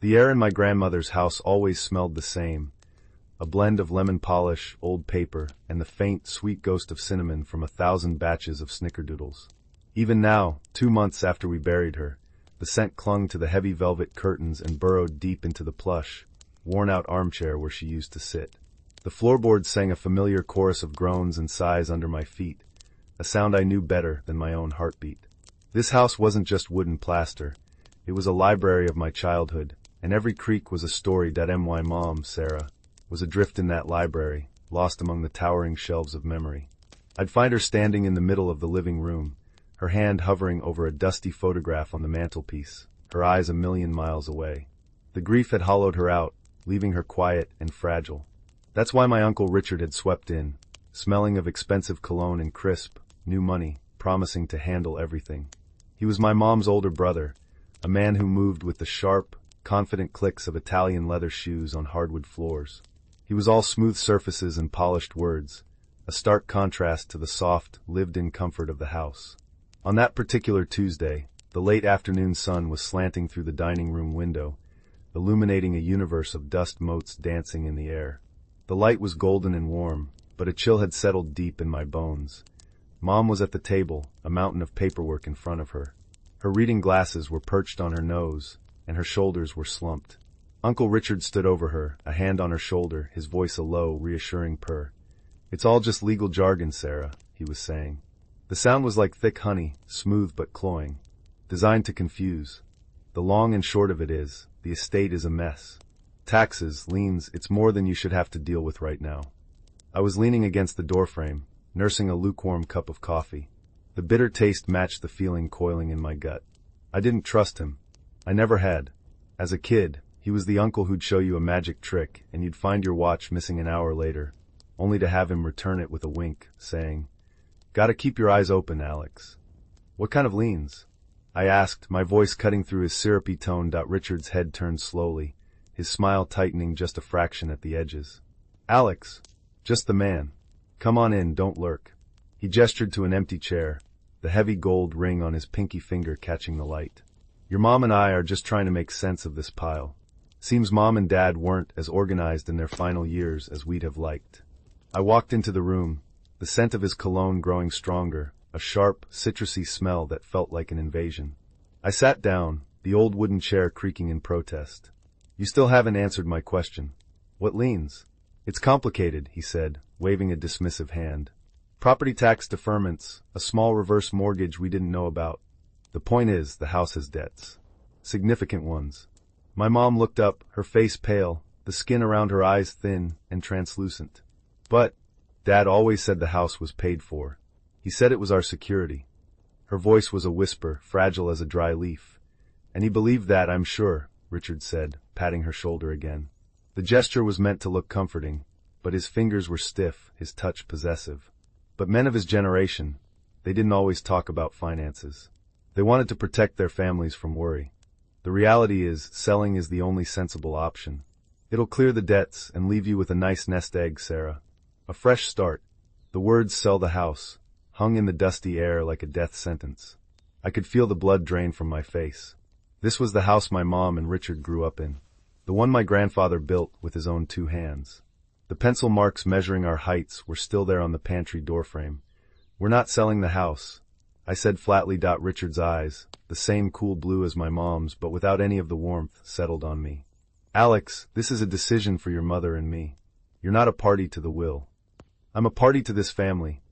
The air in my grandmother's house always smelled the same, a blend of lemon polish, old paper, and the faint, sweet ghost of cinnamon from 1,000 batches of snickerdoodles. Even now, 2 months after we buried her, the scent clung to the heavy velvet curtains and burrowed deep into the plush, worn-out armchair where she used to sit. The floorboards sang a familiar chorus of groans and sighs under my feet, a sound I knew better than my own heartbeat. This house wasn't just wood and plaster. It was a library of my childhood, and every creak was a story that my mom, Sarah, was adrift in that library, lost among the towering shelves of memory. I'd find her standing in the middle of the living room, her hand hovering over a dusty photograph on the mantelpiece, her eyes a million miles away. The grief had hollowed her out, leaving her quiet and fragile. That's why my Uncle Richard had swept in, smelling of expensive cologne and crisp, new money, promising to handle everything. He was my mom's older brother, a man who moved with the sharp, confident clicks of Italian leather shoes on hardwood floors. He was all smooth surfaces and polished words, a stark contrast to the soft, lived-in comfort of the house. On that particular Tuesday, the late afternoon sun was slanting through the dining room window, illuminating a universe of dust motes dancing in the air. The light was golden and warm, but a chill had settled deep in my bones. Mom was at the table, a mountain of paperwork in front of her. Her reading glasses were perched on her nose, and her shoulders were slumped. Uncle Richard stood over her, a hand on her shoulder, his voice a low, reassuring purr. "It's all just legal jargon, Sarah," he was saying. The sound was like thick honey, smooth but cloying, designed to confuse. The long and short of it is, the estate is a mess. Taxes, liens, it's more than you should have to deal with right now. I was leaning against the doorframe, nursing a lukewarm cup of coffee. The bitter taste matched the feeling coiling in my gut. I didn't trust him. I never had. As a kid, he was the uncle who'd show you a magic trick, and you'd find your watch missing an hour later, only to have him return it with a wink, saying, "Gotta keep your eyes open, Alex." "What kind of liens?" I asked, my voice cutting through his syrupy tone. Richard's head turned slowly, his smile tightening just a fraction at the edges. "Alex, just the man. Come on in, don't lurk." He gestured to an empty chair, the heavy gold ring on his pinky finger catching the light. "Your mom and I are just trying to make sense of this pile. Seems Mom and Dad weren't as organized in their final years as we'd have liked." I walked into the room, the scent of his cologne growing stronger, a sharp, citrusy smell that felt like an invasion. I sat down, the old wooden chair creaking in protest. "You still haven't answered my question. What liens?" "It's complicated," he said, waving a dismissive hand. "Property tax deferments, a small reverse mortgage we didn't know about. The point is, the house has debts. Significant ones." My mom looked up, her face pale, the skin around her eyes thin and translucent. "But Dad always said the house was paid for. He said it was our security." Her voice was a whisper, fragile as a dry leaf. "And he believed that, I'm sure," Richard said, patting her shoulder again. The gesture was meant to look comforting, but his fingers were stiff, his touch possessive. But men of his generation, they didn't always talk about finances. They wanted to protect their families from worry. The reality is, selling is the only sensible option. It'll clear the debts and leave you with a nice nest egg, Sarah. A fresh start. The words "sell the house" hung in the dusty air like a death sentence. I could feel the blood drain from my face. This was the house my mom and Richard grew up in. The one my grandfather built with his own 2 hands. The pencil marks measuring our heights were still there on the pantry doorframe. "We're not selling the house," I said flatly. Richard's eyes, the same cool blue as my mom's but without any of the warmth, settled on me. "Alex, this is a decision for your mother and me. You're not a party to the will." "I'm a party to this family."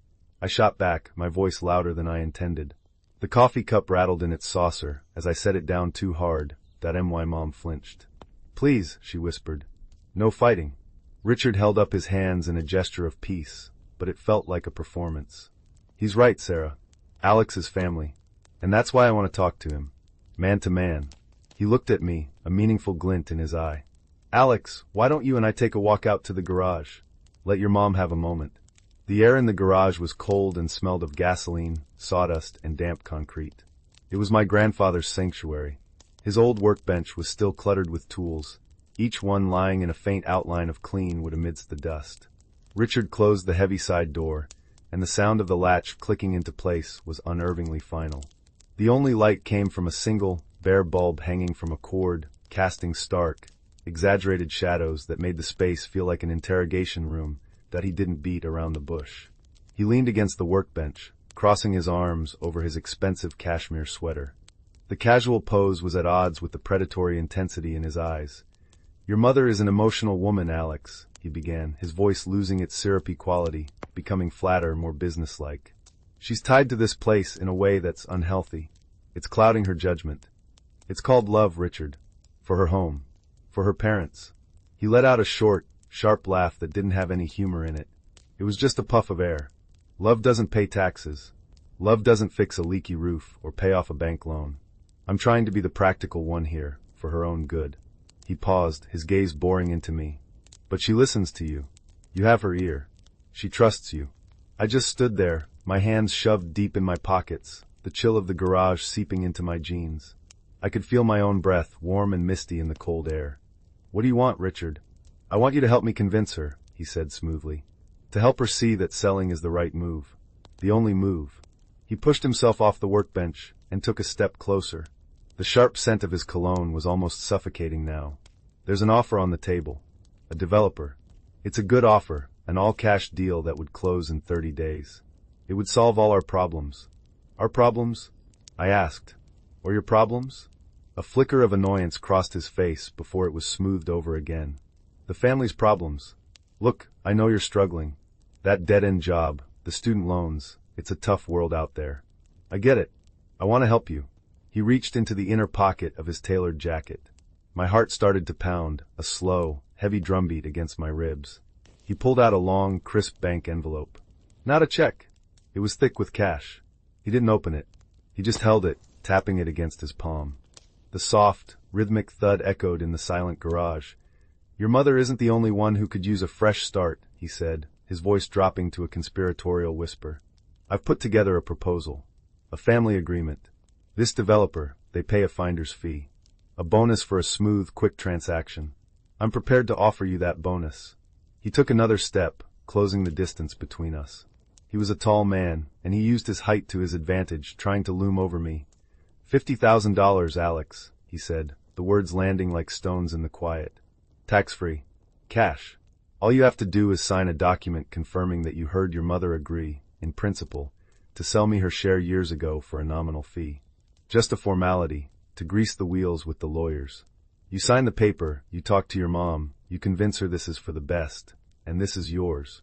I shot back, my voice louder than I intended. The coffee cup rattled in its saucer as I set it down too hard. My mom flinched. "Please," she whispered. "No fighting." Richard held up his hands in a gesture of peace, but it felt like a performance. "He's right, Sarah. Alex is family. And that's why I want to talk to him. Man to man." He looked at me, a meaningful glint in his eye. "Alex, why don't you and I take a walk out to the garage? Let your mom have a moment." The air in the garage was cold and smelled of gasoline, sawdust, and damp concrete. It was my grandfather's sanctuary. His old workbench was still cluttered with tools, each one lying in a faint outline of clean wood amidst the dust. Richard closed the heavy side door, and the sound of the latch clicking into place was unnervingly final. The only light came from a single, bare bulb hanging from a cord, casting stark, exaggerated shadows that made the space feel like an interrogation room that he didn't beat around the bush. He leaned against the workbench, crossing his arms over his expensive cashmere sweater. The casual pose was at odds with the predatory intensity in his eyes. "Your mother is an emotional woman, Alex," he began, his voice losing its syrupy quality, becoming flatter, more businesslike. "She's tied to this place in a way that's unhealthy. It's clouding her judgment. It's called love, Richard. For her home. For her parents." He let out a short, sharp laugh that didn't have any humor in it. It was just a puff of air. "Love doesn't pay taxes. Love doesn't fix a leaky roof or pay off a bank loan. I'm trying to be the practical one here, for her own good." He paused, his gaze boring into me. "But she listens to you. You have her ear. She trusts you." I just stood there, my hands shoved deep in my pockets, the chill of the garage seeping into my jeans. I could feel my own breath, warm and misty in the cold air. "What do you want, Richard?" "I want you to help me convince her," he said smoothly. "To help her see that selling is the right move. The only move." He pushed himself off the workbench and took a step closer. The sharp scent of his cologne was almost suffocating now. "There's an offer on the table. A developer. It's a good offer, an all-cash deal that would close in 30 days. It would solve all our problems." "Our problems?" I asked. "Or your problems?" A flicker of annoyance crossed his face before it was smoothed over again. "The family's problems. Look, I know you're struggling. That dead-end job, the student loans, it's a tough world out there. I get it. I want to help you." He reached into the inner pocket of his tailored jacket. My heart started to pound, a slow, heavy drumbeat against my ribs. He pulled out a long, crisp bank envelope. Not a check. It was thick with cash. He didn't open it. He just held it, tapping it against his palm. The soft, rhythmic thud echoed in the silent garage. "Your mother isn't the only one who could use a fresh start," he said, his voice dropping to a conspiratorial whisper. "I've put together a proposal. A family agreement. This developer, they pay a finder's fee. A bonus for a smooth, quick transaction. I'm prepared to offer you that bonus." He took another step, closing the distance between us. He was a tall man, and he used his height to his advantage, trying to loom over me. $50,000, Alex," he said, the words landing like stones in the quiet. "Tax-free. Cash. All you have to do is sign a document confirming that you heard your mother agree, in principle, to sell me her share years ago for a nominal fee. Just a formality, to grease the wheels with the lawyers. You sign the paper, you talk to your mom, you convince her this is for the best, and this is yours."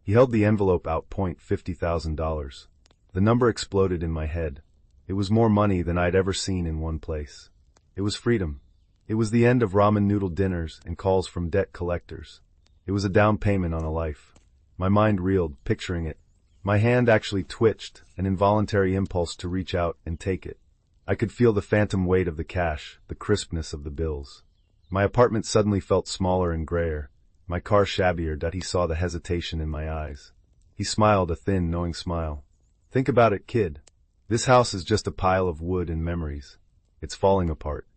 He held the envelope out, $50,000. The number exploded in my head. It was more money than I'd ever seen in one place. It was freedom. It was the end of ramen noodle dinners and calls from debt collectors. It was a down payment on a life. My mind reeled, picturing it. My hand actually twitched, an involuntary impulse to reach out and take it. I could feel the phantom weight of the cash, the crispness of the bills. My apartment suddenly felt smaller and grayer, my car shabbier that he saw the hesitation in my eyes. He smiled, a thin, knowing smile. "Think about it, kid. This house is just a pile of wood and memories. It's falling apart.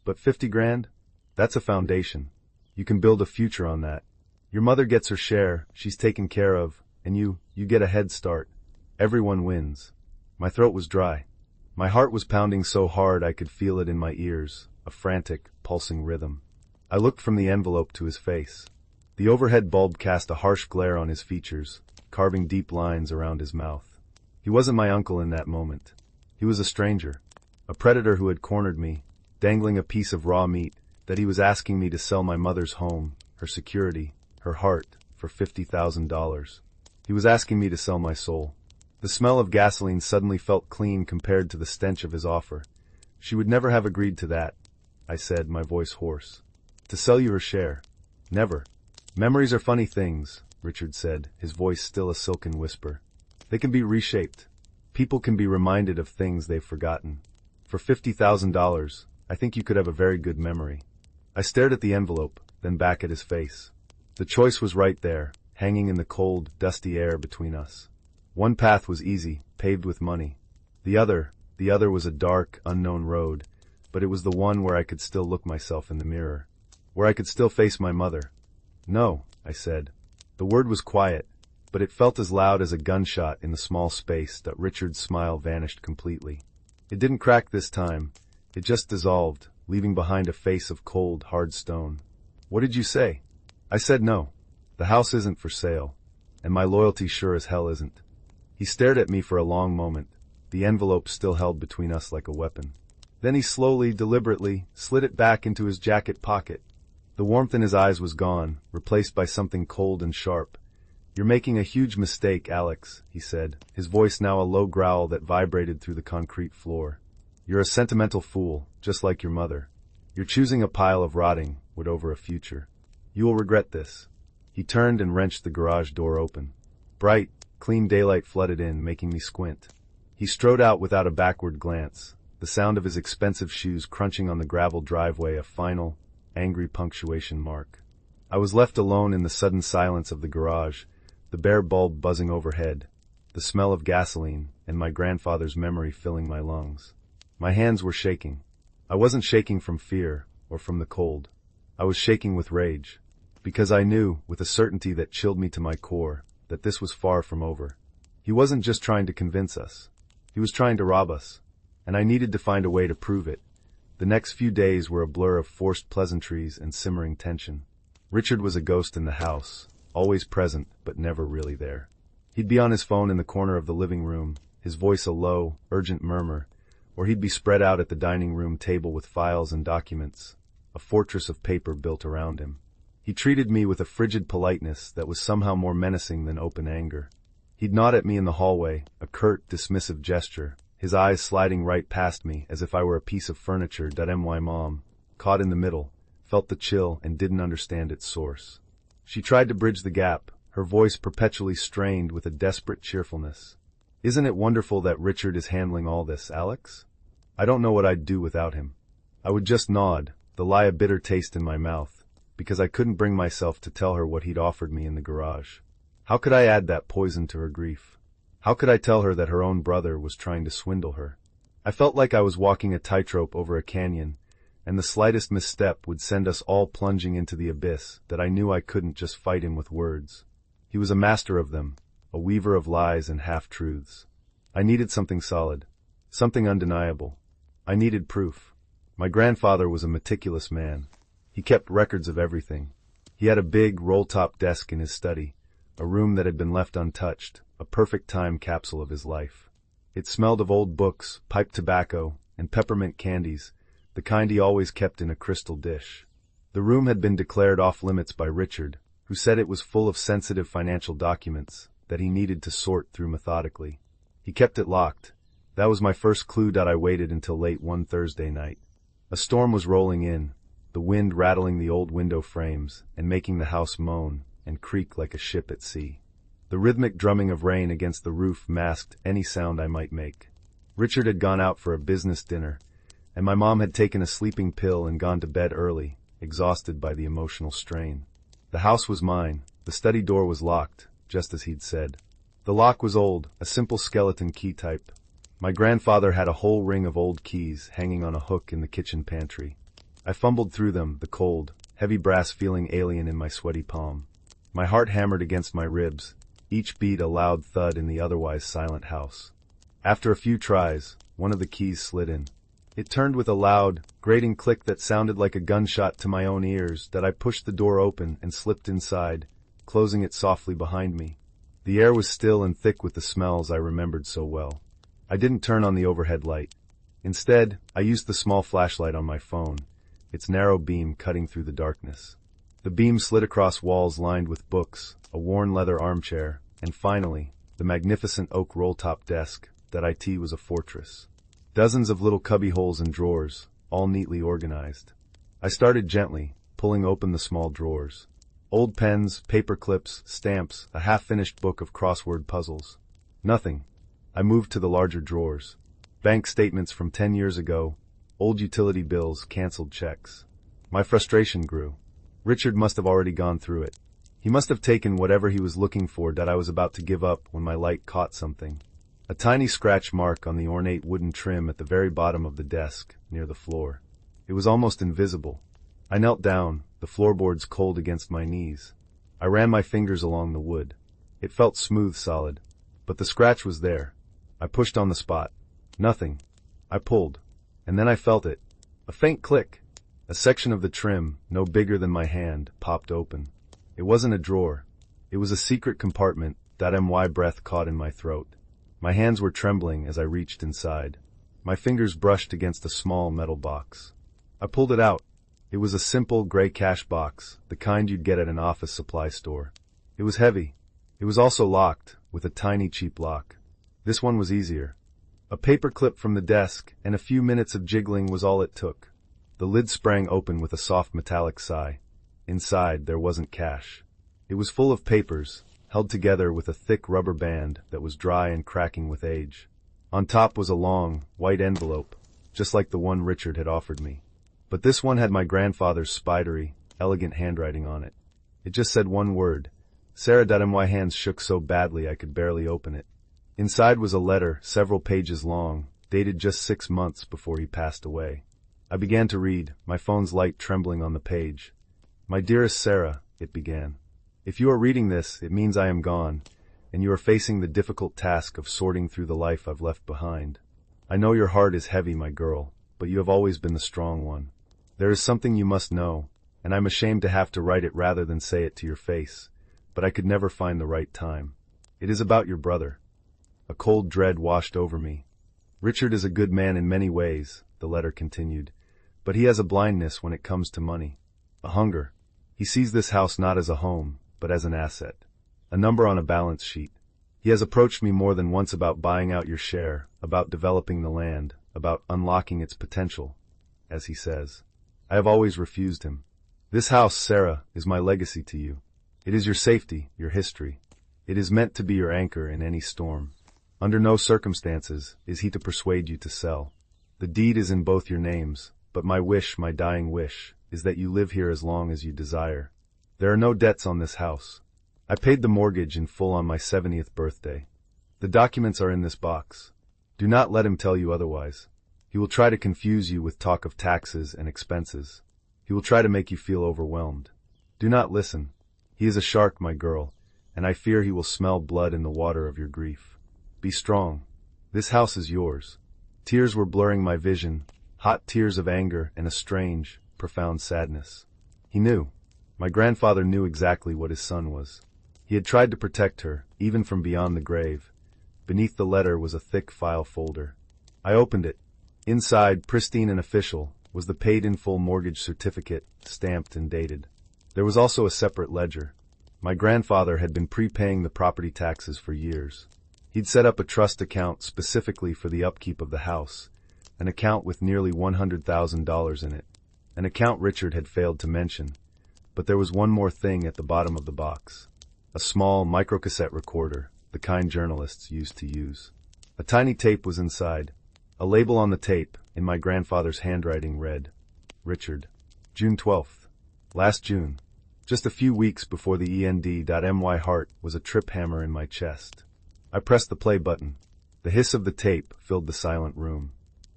But 50 grand? That's a foundation. You can build a future on that. Your mother gets her share, she's taken care of, and you get a head start. Everyone wins." My throat was dry. My heart was pounding so hard I could feel it in my ears, a frantic, pulsing rhythm. I looked from the envelope to his face. The overhead bulb cast a harsh glare on his features, carving deep lines around his mouth. He wasn't my uncle in that moment. He was a stranger, a predator who had cornered me, dangling a piece of raw meat that he was asking me to sell my mother's home, her security, her heart, for $50,000. He was asking me to sell my soul. The smell of gasoline suddenly felt clean compared to the stench of his offer. "She would never have agreed to that," I said, my voice hoarse. "To sell you her share. Never." "Memories are funny things," Richard said, his voice still a silken whisper. "They can be reshaped. People can be reminded of things they've forgotten. For $50,000, I think you could have a very good memory." I stared at the envelope, then back at his face. The choice was right there, hanging in the cold, dusty air between us. One path was easy, paved with money. The other was a dark, unknown road, but it was the one where I could still look myself in the mirror, where I could still face my mother. "No," I said. The word was quiet, but it felt as loud as a gunshot in the small space that Richard's smile vanished completely. It didn't crack this time. It just dissolved, leaving behind a face of cold, hard stone. "What did you say?" I said no. The house isn't for sale, and my loyalty sure as hell isn't. He stared at me for a long moment, the envelope still held between us like a weapon. Then he slowly, deliberately, slid it back into his jacket pocket. The warmth in his eyes was gone, replaced by something cold and sharp. "You're making a huge mistake, Alex," he said, his voice now a low growl that vibrated through the concrete floor. "You're a sentimental fool, just like your mother. You're choosing a pile of rotting wood over a future. You will regret this." He turned and wrenched the garage door open. Bright, clean daylight flooded in, making me squint. He strode out without a backward glance, the sound of his expensive shoes crunching on the gravel driveway a final, angry punctuation mark. I was left alone in the sudden silence of the garage, the bare bulb buzzing overhead, the smell of gasoline, and my grandfather's memory filling my lungs. My hands were shaking. I wasn't shaking from fear or from the cold. I was shaking with rage, because I knew, with a certainty that chilled me to my core, that this was far from over. He wasn't just trying to convince us. He was trying to rob us, and I needed to find a way to prove it. The next few days were a blur of forced pleasantries and simmering tension. Richard was a ghost in the house, always present but never really there. He'd be on his phone in the corner of the living room, his voice a low, urgent murmur, or he'd be spread out at the dining room table with files and documents, a fortress of paper built around him. He treated me with a frigid politeness that was somehow more menacing than open anger. He'd nod at me in the hallway, a curt, dismissive gesture, his eyes sliding right past me as if I were a piece of furniture that my mom, caught in the middle, felt the chill and didn't understand its source. She tried to bridge the gap, her voice perpetually strained with a desperate cheerfulness. "Isn't it wonderful that Richard is handling all this, Alex? I don't know what I'd do without him." I would just nod, the lie a bitter taste in my mouth, because I couldn't bring myself to tell her what he'd offered me in the garage. How could I add that poison to her grief? How could I tell her that her own brother was trying to swindle her? I felt like I was walking a tightrope over a canyon, and the slightest misstep would send us all plunging into the abyss that I knew I couldn't just fight him with words. He was a master of them, a weaver of lies and half-truths. I needed something solid, something undeniable. I needed proof. My grandfather was a meticulous man. He kept records of everything. He had a big, roll-top desk in his study, a room that had been left untouched, a perfect time capsule of his life. It smelled of old books, pipe tobacco, and peppermint candies, the kind he always kept in a crystal dish. The room had been declared off-limits by Richard, who said it was full of sensitive financial documents that he needed to sort through methodically. He kept it locked. That was my first clue that I waited until late one Thursday night. A storm was rolling in, the wind rattling the old window frames and making the house moan and creak like a ship at sea. The rhythmic drumming of rain against the roof masked any sound I might make. Richard had gone out for a business dinner, and my mom had taken a sleeping pill and gone to bed early, exhausted by the emotional strain. The house was mine. The study door was locked, just as he'd said. The lock was old, a simple skeleton key type. My grandfather had a whole ring of old keys hanging on a hook in the kitchen pantry. I fumbled through them, the cold, heavy brass feeling alien in my sweaty palm. My heart hammered against my ribs, each beat a loud thud in the otherwise silent house. After a few tries, one of the keys slid in. It turned with a loud, grating click that sounded like a gunshot to my own ears that I pushed the door open and slipped inside, closing it softly behind me. The air was still and thick with the smells I remembered so well. I didn't turn on the overhead light. Instead, I used the small flashlight on my phone, its narrow beam cutting through the darkness. The beam slid across walls lined with books, a worn leather armchair, and finally, the magnificent oak roll-top desk that was a fortress. Dozens of little cubbyholes and drawers, all neatly organized. I started gently, pulling open the small drawers. Old pens, paper clips, stamps, a half-finished book of crossword puzzles. Nothing. I moved to the larger drawers. Bank statements from 10 years ago, old utility bills, canceled checks. My frustration grew. Richard must have already gone through it. He must have taken whatever he was looking for that I was about to give up when my light caught something. A tiny scratch mark on the ornate wooden trim at the very bottom of the desk, near the floor. It was almost invisible. I knelt down, the floorboards cold against my knees. I ran my fingers along the wood. It felt smooth, solid. But the scratch was there. I pushed on the spot. Nothing. I pulled. And then I felt it. A faint click. A section of the trim, no bigger than my hand, popped open. It wasn't a drawer. It was a secret compartment. My breath caught in my throat. My hands were trembling as I reached inside. My fingers brushed against a small metal box. I pulled it out. It was a simple gray cash box, the kind you'd get at an office supply store. It was heavy. It was also locked, with a tiny cheap lock. This one was easier. A paper clip from the desk, and a few minutes of jiggling was all it took. The lid sprang open with a soft metallic sigh. Inside, there wasn't cash. It was full of papers, held together with a thick rubber band that was dry and cracking with age. On top was a long, white envelope, just like the one Richard had offered me. But this one had my grandfather's spidery, elegant handwriting on it. It just said one word. Sarah. My hands shook so badly I could barely open it. Inside was a letter, several pages long, dated just 6 months before he passed away. I began to read, my phone's light trembling on the page. "My dearest Sarah," it began. "If you are reading this, it means I am gone, and you are facing the difficult task of sorting through the life I've left behind. I know your heart is heavy, my girl, but you have always been the strong one. There is something you must know, and I'm ashamed to have to write it rather than say it to your face, but I could never find the right time. It is about your brother." A cold dread washed over me. "Richard is a good man in many ways," the letter continued, "but he has a blindness when it comes to money. A hunger. He sees this house not as a home, but as an asset. A number on a balance sheet. He has approached me more than once about buying out your share, about developing the land, about unlocking its potential, as he says. I have always refused him. This house, Sarah, is my legacy to you. It is your safety, your history. It is meant to be your anchor in any storm. Under no circumstances is he to persuade you to sell. The deed is in both your names, but my wish, my dying wish, is that you live here as long as you desire. There are no debts on this house. I paid the mortgage in full on my 70th birthday. The documents are in this box. Do not let him tell you otherwise. He will try to confuse you with talk of taxes and expenses. He will try to make you feel overwhelmed. Do not listen. He is a shark, my girl, and I fear he will smell blood in the water of your grief. Be strong. This house is yours." Tears were blurring my vision, hot tears of anger and a strange, profound sadness. He knew. My grandfather knew exactly what his son was. He had tried to protect her, even from beyond the grave. Beneath the letter was a thick file folder. I opened it. Inside, pristine and official, was the paid-in-full mortgage certificate, stamped and dated. There was also a separate ledger. My grandfather had been prepaying the property taxes for years. He'd set up a trust account specifically for the upkeep of the house, an account with nearly $100,000 in it, an account Richard had failed to mention. But there was one more thing at the bottom of the box. A small microcassette recorder, the kind journalists used to use. A tiny tape was inside. A label on the tape, in my grandfather's handwriting, read, "Richard, June 12th. Last June. Just a few weeks before the end.my heart was a trip hammer in my chest." I pressed the play button. The hiss of the tape filled the silent room.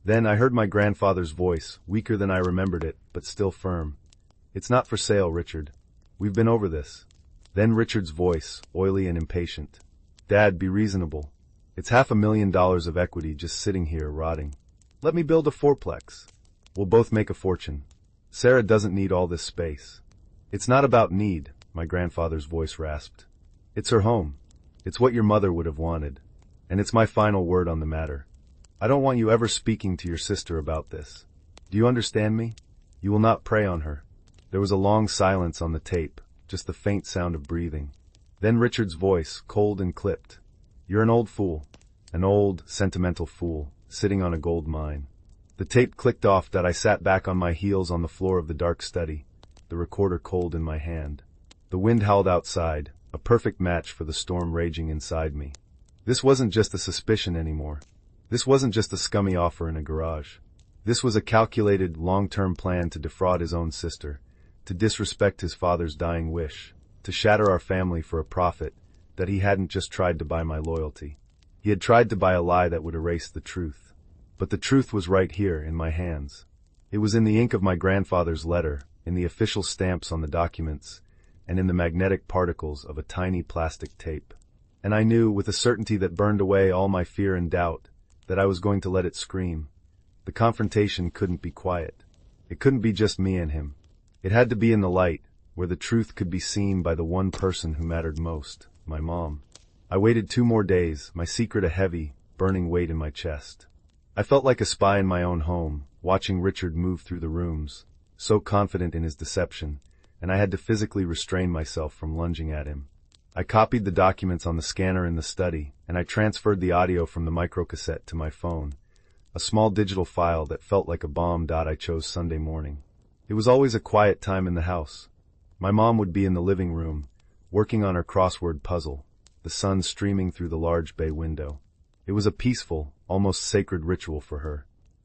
Then I heard my grandfather's voice, weaker than I remembered it, but still firm. "It's not for sale, Richard. We've been over this." Then Richard's voice, oily and impatient. "Dad, be reasonable. It's $500,000 of equity just sitting here rotting. Let me build a fourplex. We'll both make a fortune. Sarah doesn't need all this space." "It's not about need," my grandfather's voice rasped. "It's her home. It's what your mother would have wanted. And it's my final word on the matter. I don't want you ever speaking to your sister about this. Do you understand me? You will not prey on her." There was a long silence on the tape, just the faint sound of breathing. Then Richard's voice, cold and clipped. "You're an old fool. An old, sentimental fool, sitting on a gold mine." The tape clicked off. I sat back on my heels on the floor of the dark study, the recorder cold in my hand. The wind howled outside, a perfect match for the storm raging inside me. This wasn't just a suspicion anymore. This wasn't just a scummy offer in a garage. This was a calculated, long-term plan to defraud his own sister, to disrespect his father's dying wish, to shatter our family for a profit that he hadn't just tried to buy my loyalty. He had tried to buy a lie that would erase the truth. But the truth was right here in my hands. It was in the ink of my grandfather's letter, in the official stamps on the documents, and in the magnetic particles of a tiny plastic tape. And I knew, with a certainty that burned away all my fear and doubt, that I was going to let it scream. The confrontation couldn't be quiet. It couldn't be just me and him. It had to be in the light, where the truth could be seen by the one person who mattered most, my mom. I waited 2 more days, my secret a heavy, burning weight in my chest. I felt like a spy in my own home, watching Richard move through the rooms, so confident in his deception, and I had to physically restrain myself from lunging at him. I copied the documents on the scanner in the study, and I transferred the audio from the microcassette to my phone, a small digital file that felt like a bomb. I chose Sunday morning. It was always a quiet time in the house. My mom would be in the living room, working on her crossword puzzle, the sun streaming through the large bay window. It was a peaceful, almost sacred ritual for her.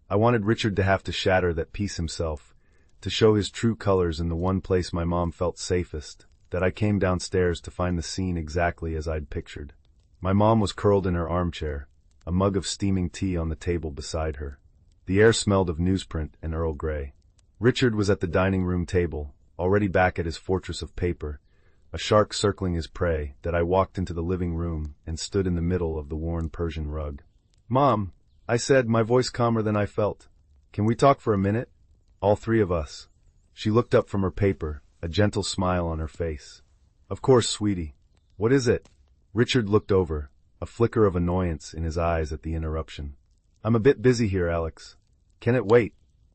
I wanted Richard to have to shatter that peace himself, to show his true colors in the one place my mom felt safest, that I came downstairs to find the scene exactly as I'd pictured. My mom was curled in her armchair, a mug of steaming tea on the table beside her. The air smelled of newsprint and Earl Grey. Richard was at the dining room table, already back at his fortress of paper, a shark circling his prey. That I walked into the living room and stood in the middle of the worn Persian rug. "Mom," I said, my voice calmer than I felt. "Can we talk for a minute? All 3 of us." She looked up from her paper, a gentle smile on her face. "Of course, sweetie. What is it?" Richard looked over, a flicker of annoyance in his eyes at the interruption. "I'm a bit busy here, Alex. Can it wait?"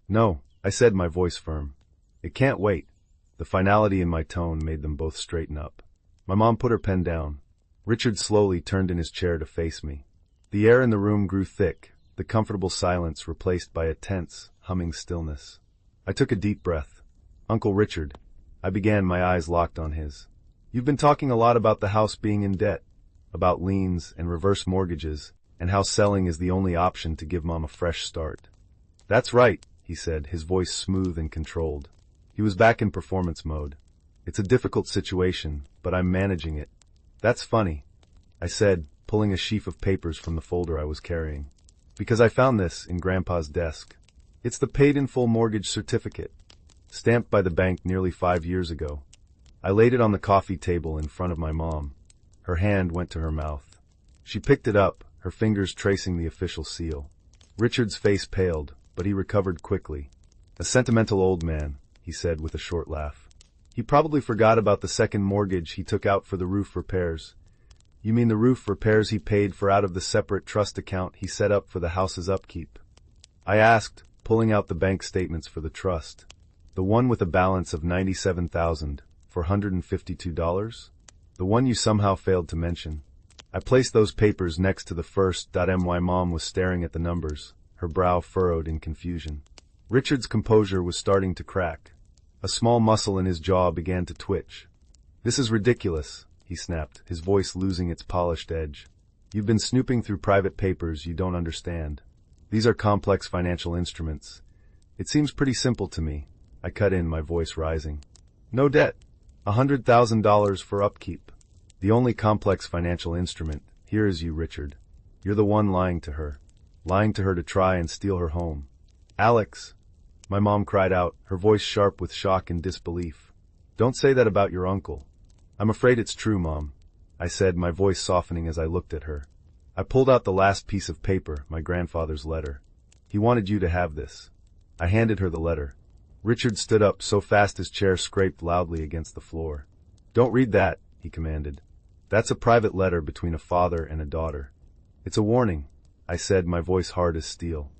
"No," I said, my voice firm. "It can't wait." The finality in my tone made them both straighten up. My mom put her pen down. Richard slowly turned in his chair to face me. The air in the room grew thick, the comfortable silence replaced by a tense, humming stillness. I took a deep breath. "Uncle Richard," I began, my eyes locked on his. "You've been talking a lot about the house being in debt, about liens and reverse mortgages, and how selling is the only option to give Mom a fresh start." "That's right," he said, his voice smooth and controlled. He was back in performance mode. "It's a difficult situation, but I'm managing it." "That's funny," I said, pulling a sheaf of papers from the folder I was carrying. "Because I found this in Grandpa's desk. It's the paid-in-full mortgage certificate, stamped by the bank nearly 5 years ago." I laid it on the coffee table in front of my mom. Her hand went to her mouth. She picked it up, her fingers tracing the official seal. Richard's face paled, but he recovered quickly. "A sentimental old man," he said with a short laugh. "He probably forgot about the second mortgage he took out for the roof repairs." "You mean the roof repairs he paid for out of the separate trust account he set up for the house's upkeep?" I asked, pulling out the bank statements for the trust. "The one with a balance of $97,452? The one you somehow failed to mention?" I placed those papers next to the first. My mom was staring at the numbers, her brow furrowed in confusion. Richard's composure was starting to crack. A small muscle in his jaw began to twitch. "This is ridiculous," he snapped, his voice losing its polished edge. "You've been snooping through private papers you don't understand. These are complex financial instruments. It seems pretty simple to me," I cut in, my voice rising. "No debt. $100,000 for upkeep. The only complex financial instrument here is you, Richard. You're the one lying to her to try and steal her home." "Alex," my mom cried out, her voice sharp with shock and disbelief. "Don't say that about your uncle." "I'm afraid it's true, Mom," I said, my voice softening as I looked at her. "I pulled out the last piece of paper, my grandfather's letter. He wanted you to have this." I handed her the letter. Richard stood up so fast his chair scraped loudly against the floor. "Don't read that," he commanded. "That's a private letter between a father and a daughter." "It's a warning," I said, my voice hard as steel.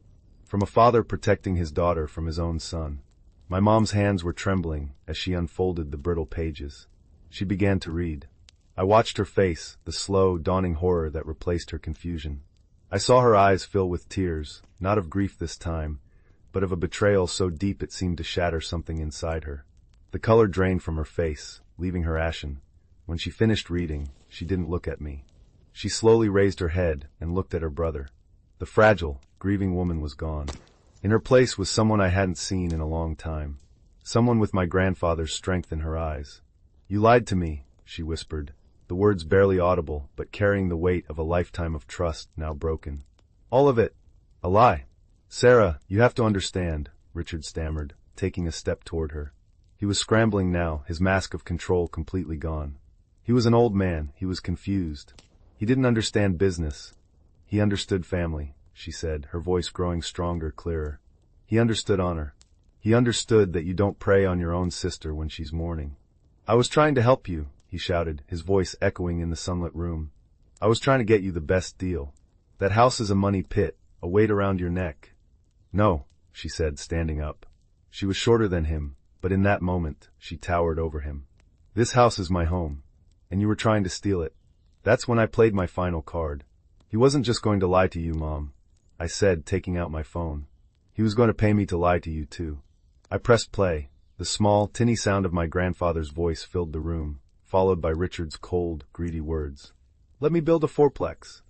"From a father protecting his daughter from his own son." My mom's hands were trembling as she unfolded the brittle pages. She began to read. I watched her face, the slow, dawning horror that replaced her confusion. I saw her eyes fill with tears, not of grief this time, but of a betrayal so deep it seemed to shatter something inside her. The color drained from her face, leaving her ashen. When she finished reading, she didn't look at me. She slowly raised her head and looked at her brother. The fragile, grieving woman was gone. In her place was someone I hadn't seen in a long time. Someone with my grandfather's strength in her eyes. "You lied to me," she whispered, the words barely audible but carrying the weight of a lifetime of trust now broken. "All of it. A lie." "Sarah, you have to understand," Richard stammered, taking a step toward her. He was scrambling now, his mask of control completely gone. He was an old man, he was confused. He didn't understand business. He understood family, she said, her voice growing stronger, clearer. He understood honor. He understood that you don't prey on your own sister when she's mourning. I was trying to help you, he shouted, his voice echoing in the sunlit room. I was trying to get you the best deal. That house is a money pit, a weight around your neck. No, she said, standing up. She was shorter than him, but in that moment, she towered over him. This house is my home, and you were trying to steal it. That's when I played my final card. He wasn't just going to lie to you, Mom, I said, taking out my phone. He was going to pay me to lie to you, too. I pressed play. The small, tinny sound of my grandfather's voice filled the room, followed by Richard's cold, greedy words. Let me build a fourplex.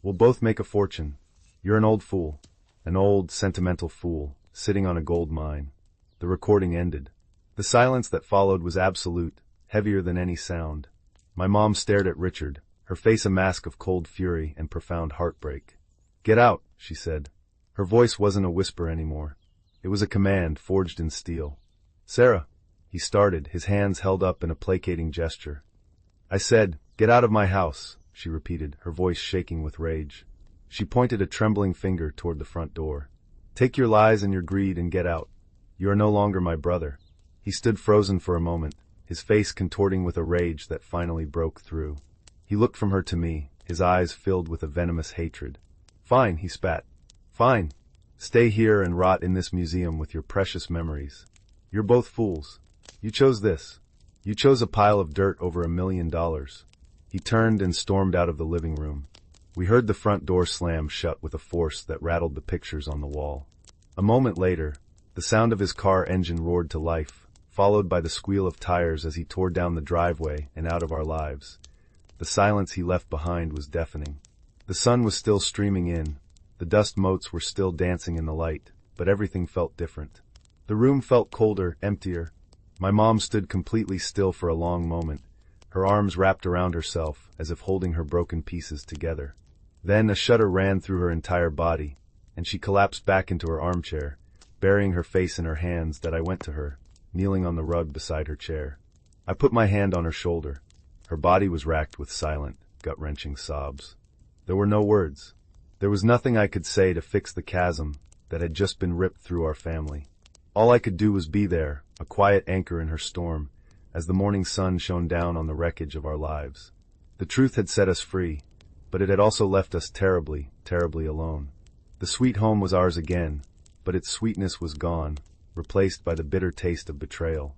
We'll both make a fortune. You're an old fool. An old, sentimental fool, sitting on a gold mine. The recording ended. The silence that followed was absolute, heavier than any sound. My mom stared at Richard, her face a mask of cold fury and profound heartbreak. Get out, she said. Her voice wasn't a whisper anymore. It was a command forged in steel. Sarah, he started, his hands held up in a placating gesture. I said, get out of my house, she repeated, her voice shaking with rage. She pointed a trembling finger toward the front door. Take your lies and your greed and get out. You are no longer my brother. He stood frozen for a moment, his face contorting with a rage that finally broke through. He looked from her to me, his eyes filled with a venomous hatred. Fine, he spat. Fine. Stay here and rot in this museum with your precious memories. You're both fools. You chose this. You chose a pile of dirt over $1 million. He turned and stormed out of the living room. We heard the front door slam shut with a force that rattled the pictures on the wall. A moment later, the sound of his car engine roared to life, followed by the squeal of tires as he tore down the driveway and out of our lives. The silence he left behind was deafening. The sun was still streaming in. The dust motes were still dancing in the light, but everything felt different. The room felt colder, emptier. My mom stood completely still for a long moment, her arms wrapped around herself as if holding her broken pieces together. Then a shudder ran through her entire body, and she collapsed back into her armchair, burying her face in her hands. That I went to her, kneeling on the rug beside her chair. I put my hand on her shoulder. Her body was racked with silent, gut-wrenching sobs. There were no words. There was nothing I could say to fix the chasm that had just been ripped through our family. All I could do was be there, a quiet anchor in her storm, as the morning sun shone down on the wreckage of our lives. The truth had set us free, but it had also left us terribly, terribly alone. The sweet home was ours again, but its sweetness was gone, replaced by the bitter taste of betrayal.